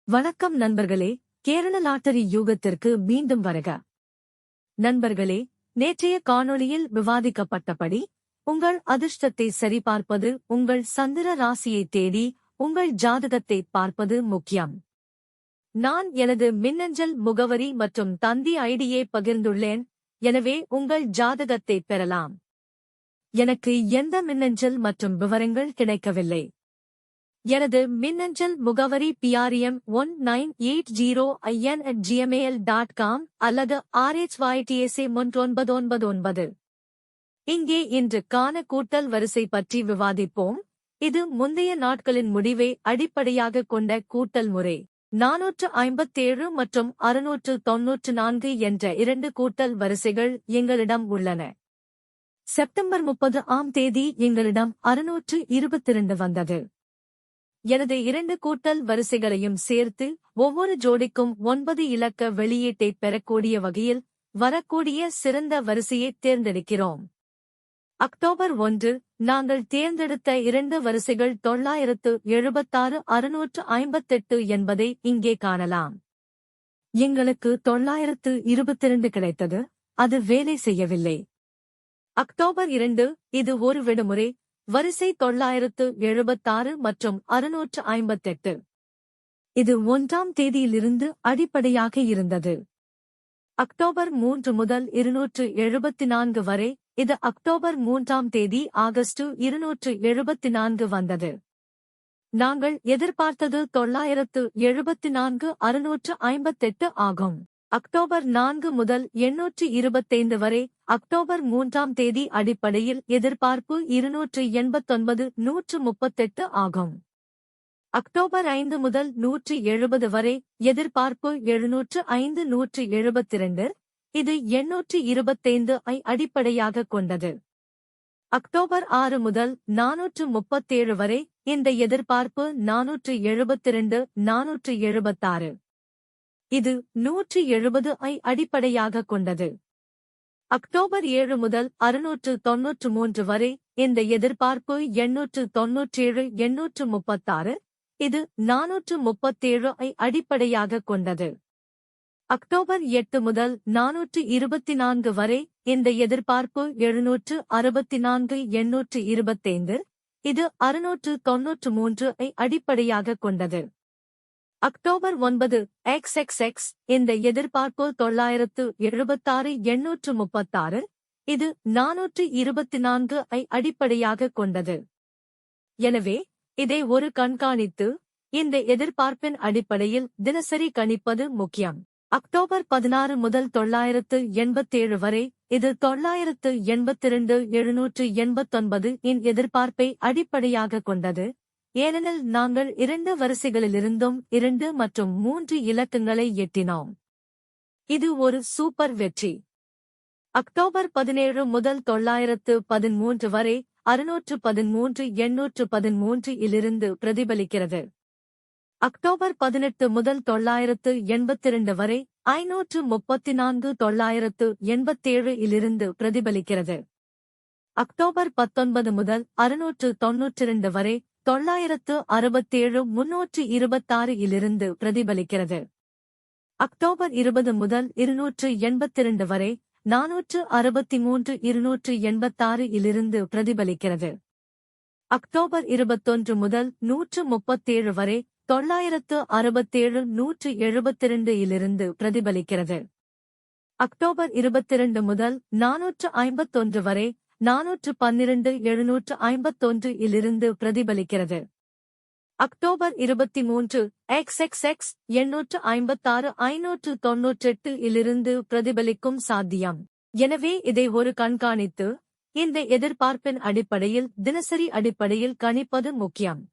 வணக்கம் நண்பர்களே, கேரள லாட்டரி யூகத்திற்கு மீண்டும் வருக. நண்பர்களே, நேற்றைய காணொளியில் விவாதிக்கப்பட்டபடி உங்கள் அதிர்ஷ்டத்தை சரிபார்ப்பது உங்கள் சந்திர ராசியை தேடி உங்கள் ஜாதகத்தை பார்ப்பது முக்கியம். நான் எனது மின்னஞ்சல் முகவரி மற்றும் தந்தி ஐடியை பகிர்ந்துள்ளேன், எனவே உங்கள் ஜாதகத்தை பெறலாம். எனக்கு எந்த மின்னஞ்சல் மற்றும் விவரங்கள் கிடைக்கவில்லை. எனது மின்னஞ்சல் முகவரி prm1980in@gmail.com அல்லது rhytsa3999. இங்கே இன்று காண கூட்டல் வரிசை பற்றி விவாதிப்போம். இது முந்தைய நாட்களின் முடிவை அடிப்படையாகக் கொண்ட கூட்டல் முறை. 457 மற்றும் 694 என்ற இரண்டு கூட்டல் வரிசைகள் எங்களிடம் உள்ளன. செப்டம்பர் 30ஆம் தேதி எங்களிடம் 622 வந்தது. எனது இரண்டு கூட்டல் வரிசைகளையும் சேர்த்து ஒவ்வொரு ஜோடிக்கும் 9 இலக்க வெளியீட்டைப் பெறக்கூடிய வகையில் வரக்கூடிய சிறந்த வரிசையைத் தேர்ந்தெடுக்கிறோம். அக்டோபர் 1 நாங்கள் தேர்ந்தெடுத்த இரண்டு வரிசைகள் 976 658 என்பதை இங்கே காணலாம். எங்களுக்கு 922 கிடைத்தது, அது வேலை செய்யவில்லை. அக்டோபர் 2 இது ஒரு விடுமுறை, வரிசை 976 மற்றும் 658. இது 1ஆம் தேதியிலிருந்து அடிப்படையாக இருந்தது. அக்டோபர் 3 முதல் 274 வரை, இது அக்டோபர் 3ஆம் தேதி ஆகஸ்ட் 274 வந்தது. நாங்கள் எதிர்பார்த்தது 974 658 ஆகும். அக்டோபர் 4 முதல் 825 வரை, அக்டோபர் 3ஆம் தேதி அடிப்படையில் எதிர்பார்ப்பு 289 138 ஆகும். அக்டோபர் 5 முதல் 170 வரை, எதிர்பார்ப்பு 705 172, இது 825 ஐ அடிப்படையாகக் கொண்டது. அக்டோபர் 6 முதல் 437 வரை, இந்த எதிர்பார்ப்பு 472 476, இது 170 ஐ அடிப்படையாகக் கொண்டது. அக்டோபர் 7 முதல் 693 வரை, இந்த எதிர்பார்ப்பு 897 836, இது 437 ஐ அடிப்படையாகக் கொண்டது. அக்டோபர் 8 முதல் 424 வரை, இந்த எதிர்பார்ப்பு 764 825, இது 693 ஐ அடிப்படையாகக் கொண்டது. அக்டோபர் 9 XXX, இந்த எதிர்பார்ப்பு 976 836, இது 424 ஐ அடிப்படையாகக் கொண்டது. எனவே இதை ஒரு கண்காணித்து இந்த எதிர்பார்ப்பின் அடிப்படையில் தினசரி கணிப்பது முக்கியம். அக்டோபர் 16 முதல் 987 வரை, இது 982 789 இன் எதிர்பார்ப்பை அடிப்படையாகக் கொண்டது, ஏனெனில் நாங்கள் இரண்டு வரிசைகளிலிருந்தும் 2 மற்றும் 3 இலக்கங்களை எட்டினோம். இது ஒரு சூப்பர் வெற்றி. அக்டோபர் 17 முதல் 913 வரை, 613 813 இலிருந்து பிரதிபலிக்கிறது. அக்டோபர் 18 முதல் 982 வரை, 534 987 இலிருந்து பிரதிபலிக்கிறது. அக்டோபர் 19 முதல் 692 வரை, 967 326 இலிருந்து பிரதிபலிக்கிறது. அக்டோபர் 20 முதல் 282 வரை, 463 286 இலிருந்து பிரதிபலிக்கிறது. அக்டோபர் 21 முதல் 137 வரை, 967 172 இலிருந்து பிரதிபலிக்கிறது. அக்டோபர் 22 முதல் 451 வரை, 412 751 இலிருந்து பிரதிபலிக்கிறது. அக்டோபர் 23 XXX 856 598 இலிருந்து பிரதிபலிக்கும் சாத்தியம். எனவே இதை ஒரு கண்காணித்து இந்த எதிர்பார்ப்பின் அடிப்படையில் தினசரி அடிப்படையில் கணிப்பது முக்கியம்.